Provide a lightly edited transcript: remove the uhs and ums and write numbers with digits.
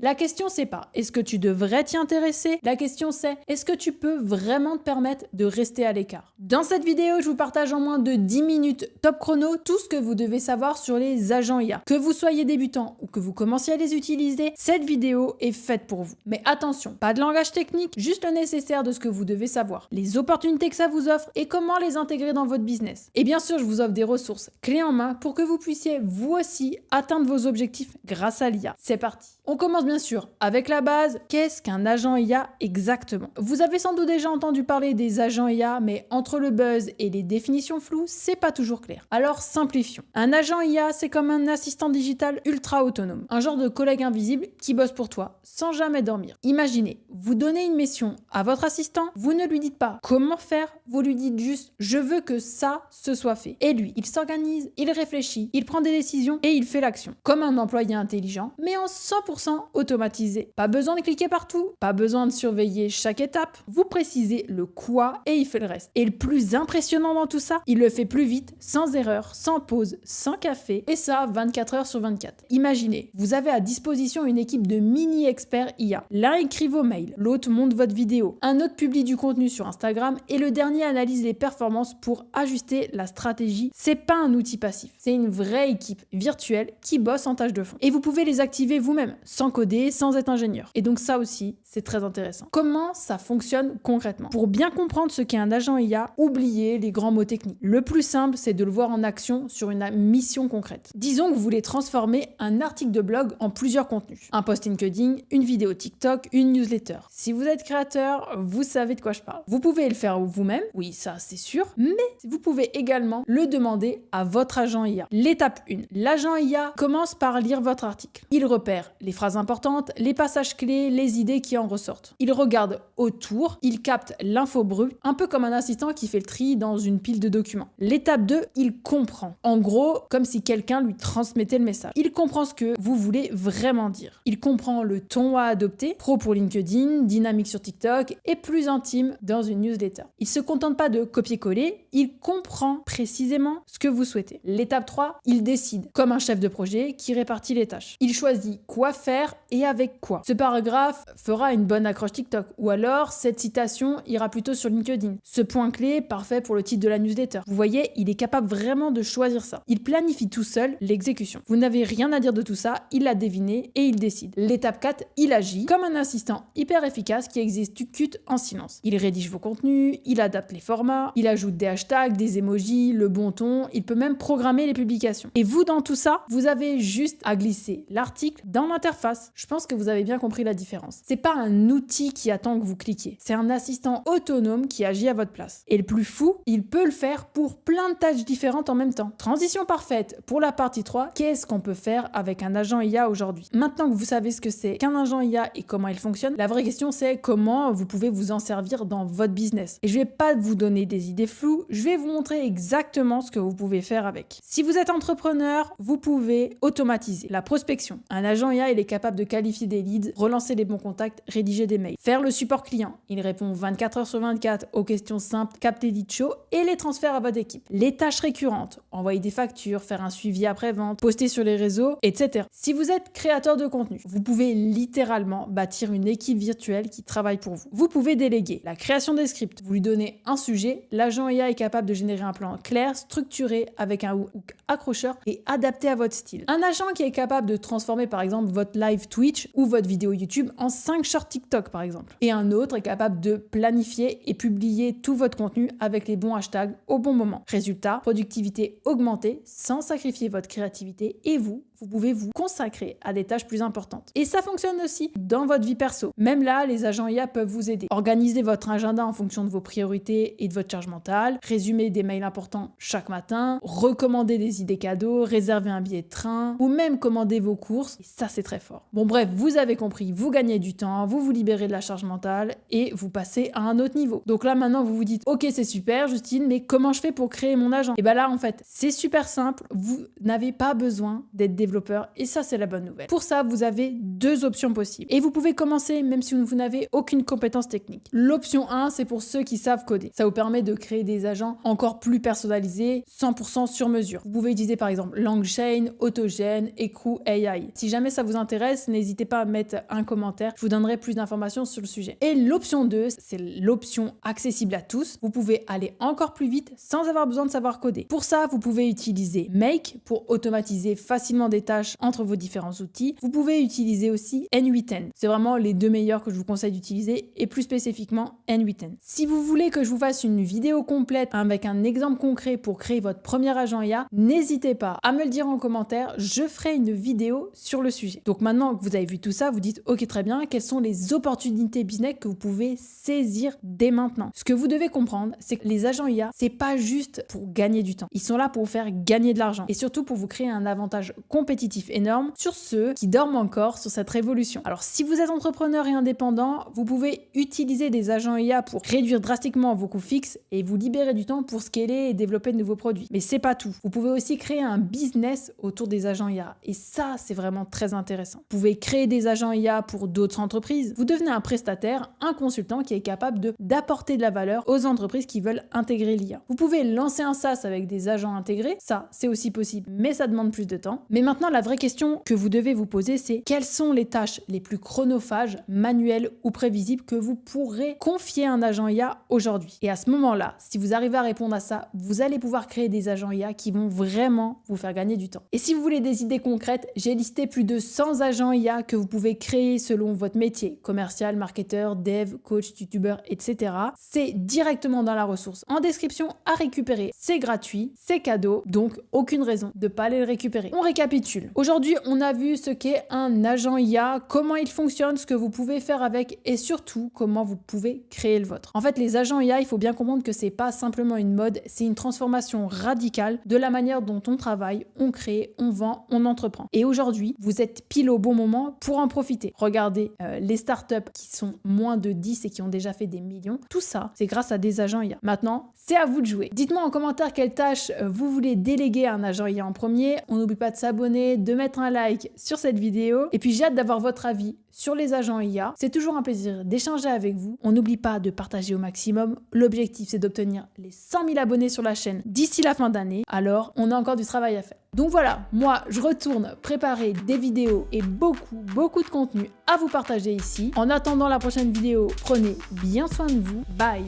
La question c'est pas est-ce que tu devrais t'y intéresser, la question c'est est-ce que tu peux vraiment te permettre de rester à l'écart. Dans cette vidéo, je vous partage en moins de 10 minutes top chrono tout ce que vous devez savoir sur les agents IA. Que vous soyez débutant ou que vous commenciez à les utiliser, cette vidéo est faite pour vous. Mais attention, pas de langage technique, juste le nécessaire de ce que vous devez savoir, les opportunités que ça vous offre et comment les intégrer dans votre business. Et bien sûr, je vous offre des ressources clés en main pour que vous puissiez vous aussi atteindre vos objectifs grâce à l'IA. C'est parti. On commence bien sûr avec la base. Qu'est-ce qu'un agent IA exactement? Vous avez sans doute déjà entendu parler des agents IA, mais entre le buzz et les définitions floues, c'est pas toujours clair. Alors simplifions. Un agent IA, c'est comme un assistant digital ultra autonome, un genre de collègue invisible qui bosse pour toi, sans jamais dormir. Imaginez, vous donnez une mission à votre assistant, vous ne lui dites pas comment faire, vous lui dites juste « je veux que ça se soit fait ». Et lui, il s'organise, il réfléchit, il prend des décisions et il fait l'action. Comme un employé intelligent, mais en 100% automatisé. Pas besoin de cliquer partout, pas besoin de surveiller chaque étape, vous précisez le quoi et il fait le reste. Et le plus impressionnant dans tout ça, il le fait plus vite, sans erreur, sans pause, sans café, et ça 24 heures sur 24. Imaginez, vous avez à disposition une équipe de mini-experts IA. L'un écrit vos mails, l'autre monte votre vidéo, un autre publie du contenu sur Instagram et le dernier analyse les performances pour ajuster la stratégie. C'est pas un outil passif, c'est une vraie équipe virtuelle qui bosse en tâche de fond. Et vous pouvez les activer vous-même, sans coder, sans être ingénieur. Et donc ça aussi, c'est très intéressant. Comment ça fonctionne concrètement? Pour bien comprendre ce qu'est un agent IA, oubliez les grands mots techniques. Le plus simple, c'est de le voir en action sur une mission concrète. Disons que vous voulez transformer un article de blog en plusieurs contenus. Un post LinkedIn, une vidéo TikTok, une newsletter. Si vous êtes créateur, vous savez de quoi je parle. Vous pouvez le faire vous-même, oui ça c'est sûr, mais vous pouvez également le demander à votre agent IA. L'étape 1. L'agent IA commence par lire votre article. Il repère les phrases importantes, les passages clés, les idées qui en ressortent. Il regarde autour, il capte l'info brute, un peu comme un assistant qui fait le tri dans une pile de documents. L'étape 2, il comprend. En gros, comme si quelqu'un lui transmettait le message. Il comprend ce que vous voulez vraiment dire. Il comprend le ton à adopter, pro pour LinkedIn, dynamique sur TikTok et plus intime dans une newsletter. Il se contente pas de copier-coller, il comprend précisément ce que vous souhaitez. L'étape 3, il décide, comme un chef de projet qui répartit les tâches. Il choisit quoi faire et avec quoi. Ce paragraphe fera une bonne accroche TikTok, ou alors cette citation ira plutôt sur LinkedIn. Ce point clé, parfait pour le titre de la newsletter. Vous voyez, il est capable vraiment de choisir ça. Il planifie tout seul l'exécution. Vous n'avez rien à dire de tout ça, il l'a deviné et il décide. L'étape 4, il agit comme un assistant hyper efficace qui exécute en silence. Il rédige vos contenus, il adapte les formats, il ajoute des hashtags, des emojis, le bon ton, il peut même programmer les publications. Et vous, dans tout ça, vous avez juste à glisser l'article dans l'interface. Je pense que vous avez bien compris la différence. C'est pas un outil qui attend que vous cliquiez. C'est un assistant autonome qui agit à votre place. Et le plus fou, il peut le faire pour plein de tâches différentes en même temps. Transition parfaite pour la partie 3. Qu'est-ce qu'on peut faire avec un agent IA aujourd'hui? Maintenant que vous savez ce que c'est qu'un agent IA et comment il fonctionne, la vraie question c'est comment vous pouvez vous en servir dans votre business. Et je vais pas vous donner des idées floues, je vais vous montrer exactement ce que vous pouvez faire avec. Si vous êtes entrepreneur, vous pouvez automatiser la prospection. Un agent IA, il est capable de qualifier des leads, relancer les bons contacts, rédiger des mails. Faire le support client. Il répond 24 heures sur 24 aux questions simples, capte les leads chauds et les transfère à votre équipe. Les tâches récurrentes. Envoyer des factures, faire un suivi après-vente, poster sur les réseaux, etc. Si vous êtes créateur de contenu, vous pouvez littéralement bâtir une équipe virtuelle qui travaille pour vous. Vous pouvez déléguer la création des scripts. Vous lui donnez un sujet, l'agent IA est capable de générer un plan clair, structuré, avec un hook accrocheur et adapté à votre style. Un agent qui est capable de transformer par exemple votre live Twitch ou votre vidéo YouTube en 5 shorts TikTok par exemple. Et un autre est capable de planifier et publier tout votre contenu avec les bons hashtags au bon moment. Résultat, productivité augmentée sans sacrifier votre créativité et vous pouvez vous consacrer à des tâches plus importantes. Et ça fonctionne aussi dans votre vie perso. Même là, les agents IA peuvent vous aider. Organisez votre agenda en fonction de vos priorités et de votre charge mentale, résumer des mails importants chaque matin, recommander des idées cadeaux, réserver un billet de train ou même commander vos courses. Et ça, c'est très fort. Bon bref, vous avez compris, vous gagnez du temps, vous vous libérez de la charge mentale et vous passez à un autre niveau. Donc là, maintenant, vous vous dites « Ok, c'est super, Justine, mais comment je fais pour créer mon agent ?» Et bien là, en fait, c'est super simple. Vous n'avez pas besoin d'être développeurs et ça c'est la bonne nouvelle. Pour ça, vous avez deux options possibles et vous pouvez commencer même si vous n'avez aucune compétence technique. L'option 1, c'est pour ceux qui savent coder. Ça vous permet de créer des agents encore plus personnalisés, 100% sur mesure. Vous pouvez utiliser par exemple LangChain, Autogen, Ecru AI. Si jamais ça vous intéresse, n'hésitez pas à mettre un commentaire, je vous donnerai plus d'informations sur le sujet. Et l'option 2, c'est l'option accessible à tous. Vous pouvez aller encore plus vite sans avoir besoin de savoir coder. Pour ça, vous pouvez utiliser Make pour automatiser facilement des tâches entre vos différents outils. Vous pouvez utiliser aussi N8N. C'est vraiment les deux meilleurs que je vous conseille d'utiliser et plus spécifiquement N8N. Si vous voulez que je vous fasse une vidéo complète avec un exemple concret pour créer votre premier agent IA, n'hésitez pas à me le dire en commentaire, je ferai une vidéo sur le sujet. Donc maintenant que vous avez vu tout ça, vous dites ok très bien, quelles sont les opportunités business que vous pouvez saisir dès maintenant. Ce que vous devez comprendre, c'est que les agents IA, c'est pas juste pour gagner du temps. Ils sont là pour vous faire gagner de l'argent et surtout pour vous créer un avantage compétitif énorme sur ceux qui dorment encore sur cette révolution. Alors si vous êtes entrepreneur et indépendant, vous pouvez utiliser des agents IA pour réduire drastiquement vos coûts fixes et vous libérer du temps pour scaler et développer de nouveaux produits. Mais c'est pas tout. Vous pouvez aussi créer un business autour des agents IA et ça, c'est vraiment très intéressant. Vous pouvez créer des agents IA pour d'autres entreprises. Vous devenez un prestataire, un consultant qui est capable d'apporter de la valeur aux entreprises qui veulent intégrer l'IA. Vous pouvez lancer un SaaS avec des agents intégrés, ça c'est aussi possible, mais ça demande plus de temps. Mais maintenant, la vraie question que vous devez vous poser, c'est quelles sont les tâches les plus chronophages, manuelles ou prévisibles que vous pourrez confier à un agent IA aujourd'hui. Et à ce moment-là, si vous arrivez à répondre à ça, vous allez pouvoir créer des agents IA qui vont vraiment vous faire gagner du temps. Et si vous voulez des idées concrètes, j'ai listé plus de 100 agents IA que vous pouvez créer selon votre métier, commercial, marketeur, dev, coach, youtubeur, etc. C'est directement dans la ressource en description à récupérer. C'est gratuit, c'est cadeau, donc aucune raison de ne pas aller le récupérer. On récapitule. Aujourd'hui, on a vu ce qu'est un agent IA, comment il fonctionne, ce que vous pouvez faire avec et surtout comment vous pouvez créer le vôtre. En fait, les agents IA, il faut bien comprendre que c'est pas simplement une mode, c'est une transformation radicale de la manière dont on travaille, on crée, on vend, on entreprend. Et aujourd'hui, vous êtes pile au bon moment pour en profiter. Regardez les startups qui sont moins de 10 et qui ont déjà fait des millions. Tout ça, c'est grâce à des agents IA. Maintenant, c'est à vous de jouer. Dites-moi en commentaire quelle tâche vous voulez déléguer à un agent IA en premier. On n'oublie pas de s'abonner, de mettre un like sur cette vidéo. Et puis j'ai hâte d'avoir votre avis sur les agents IA. C'est toujours un plaisir d'échanger avec vous. On n'oublie pas de partager au maximum. L'objectif, c'est d'obtenir les 100 000 abonnés sur la chaîne d'ici la fin d'année. Alors, on a encore du travail à faire. Donc voilà, moi, je retourne préparer des vidéos et beaucoup de contenu à vous partager ici. En attendant la prochaine vidéo, prenez bien soin de vous. Bye!